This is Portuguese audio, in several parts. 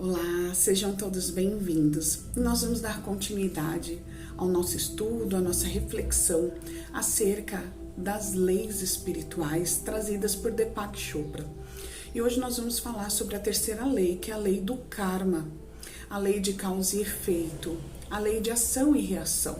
Olá, sejam todos bem-vindos. Nós vamos dar continuidade ao nosso estudo, à nossa reflexão acerca das leis espirituais trazidas por Deepak Chopra. E hoje nós vamos falar sobre a terceira lei, que é a lei do karma, a lei de causa e efeito, a lei de ação e reação.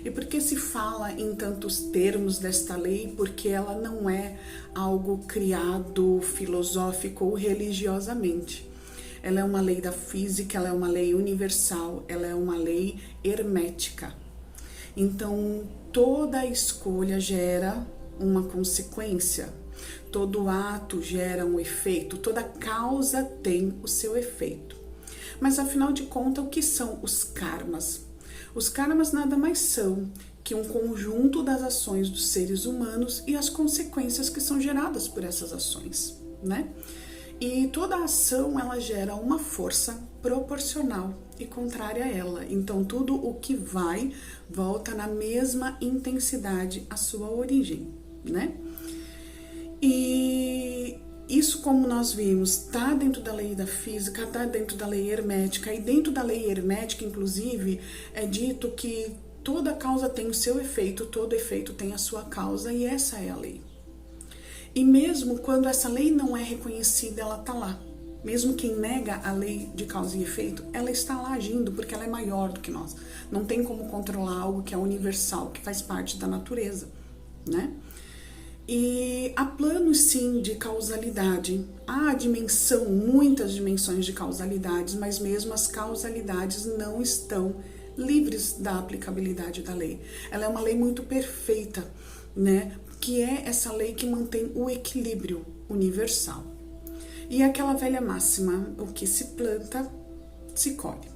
E por que se fala em tantos termos desta lei? Porque ela não é algo criado filosófico ou religiosamente. Ela é uma lei da física, ela é uma lei universal, ela é uma lei hermética. Então, toda escolha gera uma consequência, todo ato gera um efeito, toda causa tem o seu efeito. Mas, afinal de contas, o que são os karmas? Os karmas nada mais são que um conjunto das ações dos seres humanos e as consequências que são geradas por essas ações, né? E toda ação, ela gera uma força proporcional e contrária a ela. Então, tudo o que vai, volta na mesma intensidade à sua origem, né? E isso, como nós vimos, está dentro da lei da física, está dentro da lei hermética. E dentro da lei hermética, inclusive, é dito que toda causa tem o seu efeito, todo efeito tem a sua causa, e essa é a lei. E mesmo quando essa lei não é reconhecida, ela está lá. Mesmo quem nega a lei de causa e efeito, ela está lá agindo porque ela é maior do que nós. Não tem como controlar algo que é universal, que faz parte da natureza, né? E há planos, sim, de causalidade. Há dimensão, muitas dimensões de causalidades, mas mesmo as causalidades não estão livres da aplicabilidade da lei. Ela é uma lei muito perfeita, né? Que é essa lei que mantém o equilíbrio universal. E aquela velha máxima, o que se planta, se colhe.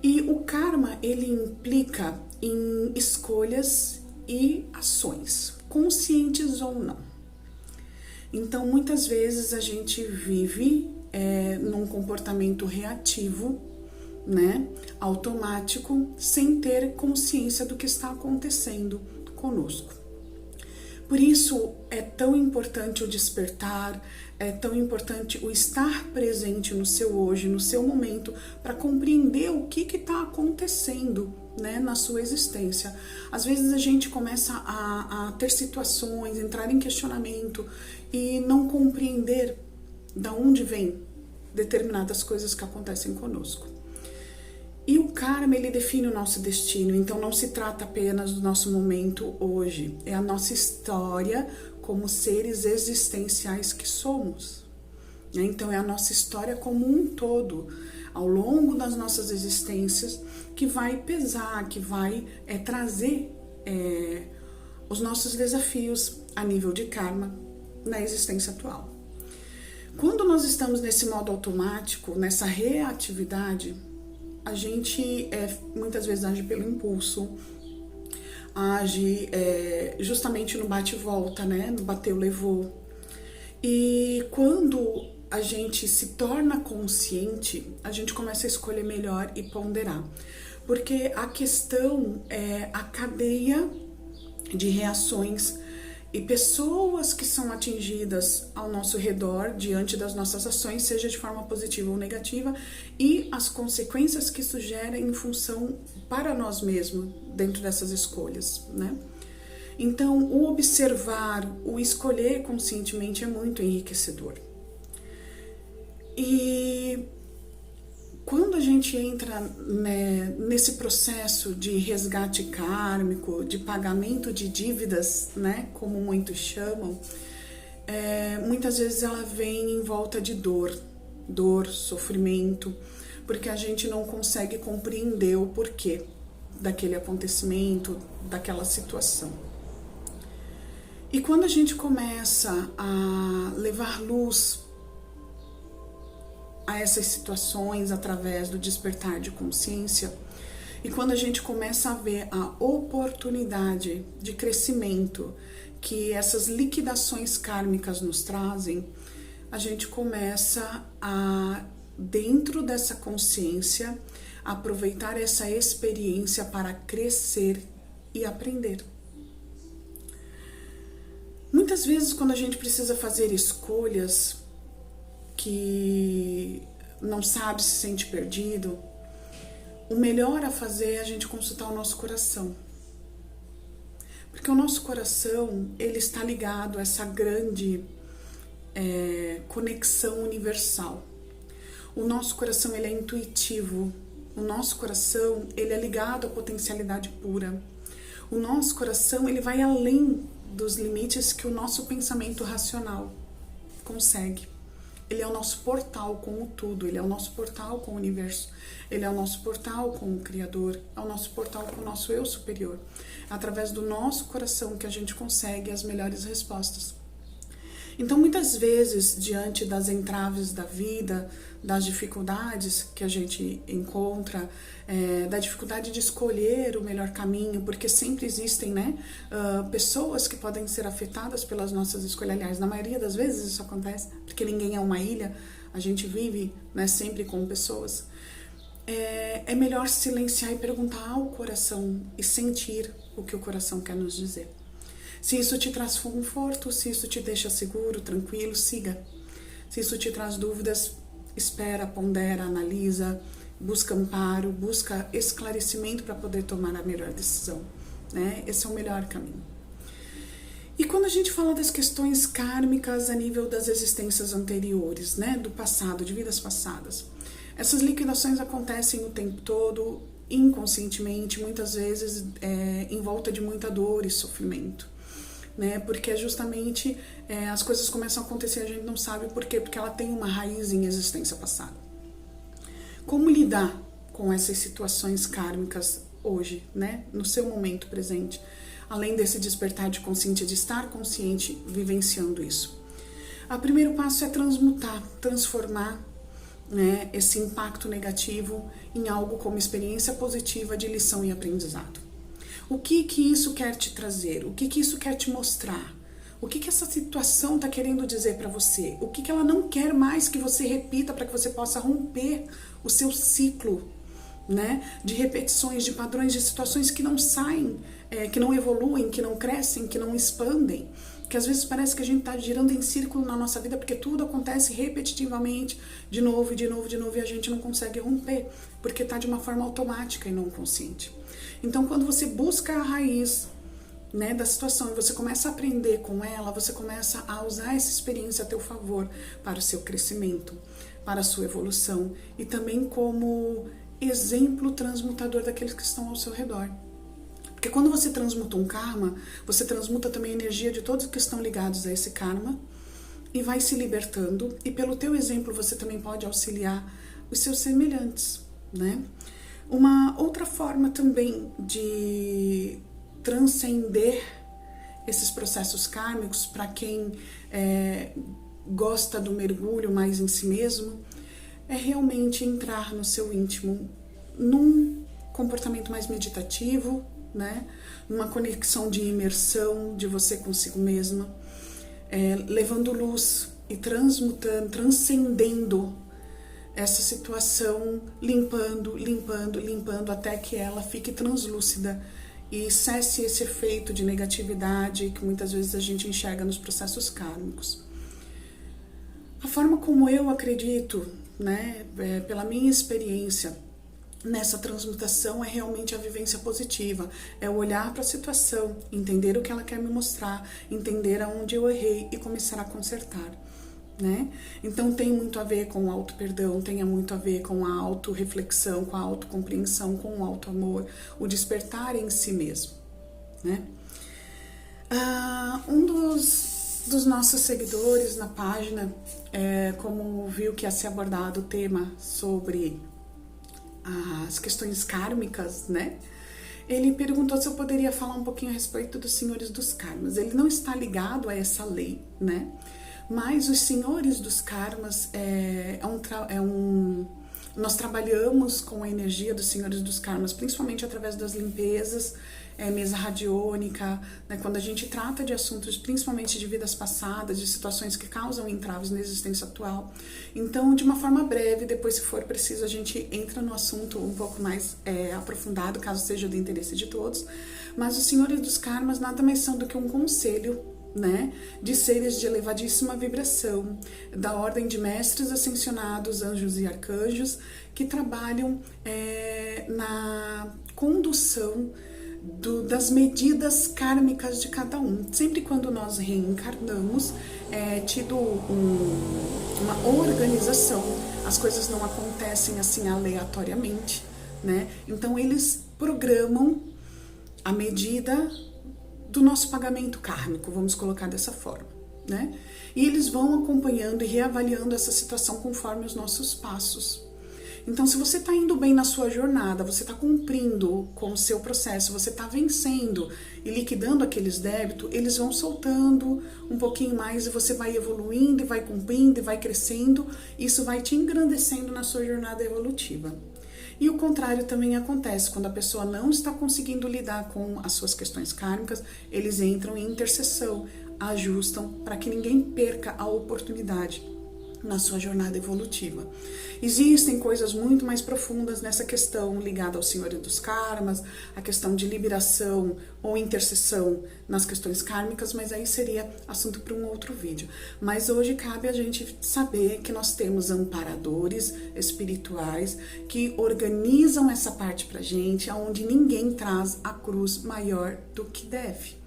E o karma, ele implica em escolhas e ações, conscientes ou não. Então, muitas vezes a gente vive num comportamento reativo, né, automático, sem ter consciência do que está acontecendo conosco. Por isso é tão importante o despertar, é tão importante o estar presente no seu hoje, no seu momento, para compreender o que está acontecendo, né, na sua existência. Às vezes a gente começa a ter situações, entrar em questionamento e não compreender de onde vem determinadas coisas que acontecem conosco. E o karma, ele define o nosso destino, então não se trata apenas do nosso momento hoje, é a nossa história como seres existenciais que somos. Então é a nossa história como um todo, ao longo das nossas existências, que vai pesar, que vai trazer os nossos desafios a nível de karma na existência atual. Quando nós estamos nesse modo automático, nessa reatividade, a gente muitas vezes age pelo impulso, age justamente no bate e volta, né? No bateu, levou. E quando a gente se torna consciente, a gente começa a escolher melhor e ponderar. Porque a questão é a cadeia de reações e pessoas que são atingidas ao nosso redor diante das nossas ações, seja de forma positiva ou negativa, e as consequências que isso gera em função para nós mesmos dentro dessas escolhas, né? Então, o observar, o escolher conscientemente é muito enriquecedor. E quando a gente entra, né, nesse processo de resgate kármico, de pagamento de dívidas, né, como muitos chamam, muitas vezes ela vem em volta de dor, sofrimento, porque a gente não consegue compreender o porquê daquele acontecimento, daquela situação. E quando a gente começa a levar luz a essas situações através do despertar de consciência, e quando a gente começa a ver a oportunidade de crescimento que essas liquidações kármicas nos trazem, a gente começa a, dentro dessa consciência, aproveitar essa experiência para crescer e aprender. Muitas vezes, quando a gente precisa fazer escolhas que não sabe, se sente perdido, o melhor a fazer é a gente consultar o nosso coração. Porque o nosso coração, ele está ligado a essa grande conexão universal. O nosso coração, ele é intuitivo. O nosso coração, ele é ligado à potencialidade pura. O nosso coração, ele vai além dos limites que o nosso pensamento racional consegue. Ele é o nosso portal com o tudo, ele é o nosso portal com o universo, ele é o nosso portal com o Criador, é o nosso portal com o nosso eu superior. É através do nosso coração que a gente consegue as melhores respostas. Então, muitas vezes, diante das entraves da vida, das dificuldades que a gente encontra, da dificuldade de escolher o melhor caminho, porque sempre existem, né, pessoas que podem ser afetadas pelas nossas escolhas. Aliás, na maioria das vezes isso acontece, porque ninguém é uma ilha, a gente vive, né, sempre com pessoas. É melhor silenciar e perguntar ao coração e sentir o que o coração quer nos dizer. Se isso te traz conforto, se isso te deixa seguro, tranquilo, siga. Se isso te traz dúvidas, espera, pondera, analisa, busca amparo, busca esclarecimento para poder tomar a melhor decisão, né? Esse é o melhor caminho. E quando a gente fala das questões kármicas a nível das existências anteriores, né, do passado, de vidas passadas, essas liquidações acontecem o tempo todo, inconscientemente, muitas vezes em volta de muita dor e sofrimento. Né? Porque é justamente as coisas começam a acontecer, a gente não sabe por quê, porque ela tem uma raiz em existência passada. Como lidar com essas situações kármicas hoje, né? No seu momento presente, além desse despertar de consciência, de estar consciente vivenciando isso? O primeiro passo é transmutar, transformar, né, esse impacto negativo em algo como experiência positiva de lição e aprendizado. O que isso quer te trazer? O que isso quer te mostrar? O que essa situação está querendo dizer para você? O que ela não quer mais que você repita para que você possa romper o seu ciclo, né, de repetições, de padrões, de situações que não saem, que não evoluem, que não crescem, que não expandem, que às vezes parece que a gente está girando em círculo na nossa vida porque tudo acontece repetitivamente, de novo, e a gente não consegue romper, porque está de uma forma automática e não consciente. Então, quando você busca a raiz, né, da situação e você começa a aprender com ela, você começa a usar essa experiência a teu favor para o seu crescimento, para a sua evolução e também como exemplo transmutador daqueles que estão ao seu redor. Porque quando você transmuta um karma, você transmuta também a energia de todos que estão ligados a esse karma e vai se libertando, e pelo teu exemplo você também pode auxiliar os seus semelhantes, né? Uma outra forma também de transcender esses processos kármicos, para quem gosta do mergulho mais em si mesmo, é realmente entrar no seu íntimo, num comportamento mais meditativo, né? Numa conexão de imersão de você consigo mesma, levando luz e transmutando, transcendendo essa situação, limpando até que ela fique translúcida e cesse esse efeito de negatividade que muitas vezes a gente enxerga nos processos kármicos. A forma como eu acredito, né, pela minha experiência nessa transmutação, é realmente a vivência positiva, é o olhar para a situação, entender o que ela quer me mostrar, entender aonde eu errei e começar a consertar. Né? Então tem muito a ver com o auto-perdão, tem muito a ver com a auto-reflexão, com a autocompreensão, com o auto-amor, o despertar em si mesmo, né? Um dos nossos seguidores na página, como viu que ia ser abordado o tema sobre as questões kármicas, né? Ele perguntou se eu poderia falar um pouquinho a respeito dos senhores dos karmas. Ele não está ligado a essa lei, né? Mas os senhores dos karmas nós trabalhamos com a energia dos senhores dos karmas, principalmente através das limpezas, mesa radiônica, né, quando a gente trata de assuntos principalmente de vidas passadas, de situações que causam entraves na existência atual. Então, de uma forma breve, depois, se for preciso, a gente entra no assunto um pouco mais aprofundado, caso seja do interesse de todos. Mas os senhores dos karmas nada mais são do que um conselho, né, de seres de elevadíssima vibração, da ordem de mestres ascensionados, anjos e arcanjos, que trabalham na condução das medidas kármicas de cada um. Sempre quando nós reencarnamos, é tido uma organização, as coisas não acontecem assim aleatoriamente, né? Então eles programam a medida do nosso pagamento kármico, vamos colocar dessa forma, né? E eles vão acompanhando e reavaliando essa situação conforme os nossos passos. Então, se você está indo bem na sua jornada, você está cumprindo com o seu processo, você está vencendo e liquidando aqueles débitos, eles vão soltando um pouquinho mais e você vai evoluindo e vai cumprindo e vai crescendo. Isso vai te engrandecendo na sua jornada evolutiva. E o contrário também acontece, quando a pessoa não está conseguindo lidar com as suas questões kármicas, eles entram em intercessão, ajustam para que ninguém perca a oportunidade na sua jornada evolutiva. Existem coisas muito mais profundas nessa questão ligada ao Senhor dos Karmas, a questão de liberação ou intercessão nas questões kármicas, mas aí seria assunto para um outro vídeo. Mas hoje cabe a gente saber que nós temos amparadores espirituais que organizam essa parte pra gente, onde ninguém traz a cruz maior do que deve.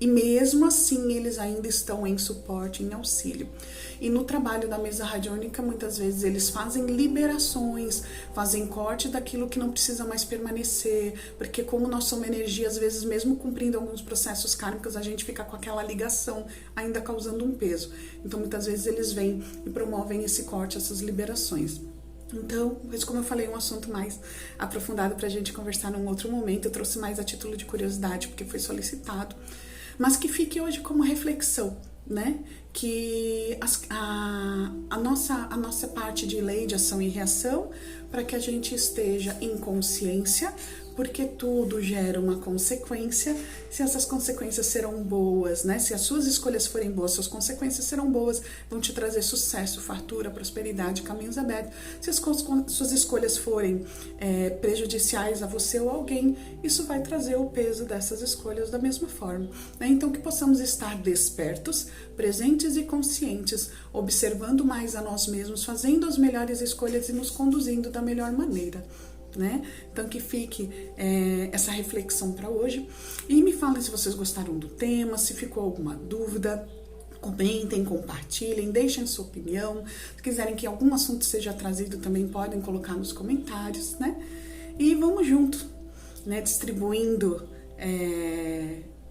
E mesmo assim, eles ainda estão em suporte, em auxílio. E no trabalho da mesa radiônica, muitas vezes eles fazem liberações, fazem corte daquilo que não precisa mais permanecer, porque como nós somos energia, às vezes mesmo cumprindo alguns processos kármicos, a gente fica com aquela ligação, ainda causando um peso. Então, muitas vezes eles vêm e promovem esse corte, essas liberações. Então, mas como eu falei, é um assunto mais aprofundado para a gente conversar num outro momento. Eu trouxe mais a título de curiosidade, porque foi solicitado. Mas que fique hoje como reflexão, né? Que a nossa parte de lei de ação e reação, para que a gente esteja em consciência, porque tudo gera uma consequência. Se essas consequências serão boas, né? Se as suas escolhas forem boas, suas consequências serão boas, vão te trazer sucesso, fartura, prosperidade, caminhos abertos. Se as suas escolhas forem prejudiciais a você ou alguém, isso vai trazer o peso dessas escolhas da mesma forma, né? Então que possamos estar despertos, presentes e conscientes, observando mais a nós mesmos, fazendo as melhores escolhas e nos conduzindo da melhor maneira, né? Então que fique essa reflexão para hoje. E me falem se vocês gostaram do tema, se ficou alguma dúvida. Comentem, compartilhem, deixem sua opinião. Se quiserem que algum assunto seja trazido, também podem colocar nos comentários, né? E vamos junto, né? Distribuindo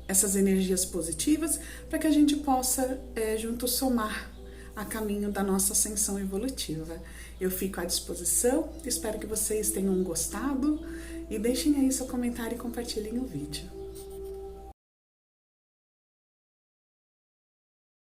essas energias positivas para que a gente possa junto somar a caminho da nossa ascensão evolutiva. Eu fico à disposição, espero que vocês tenham gostado e deixem aí seu comentário e compartilhem o vídeo.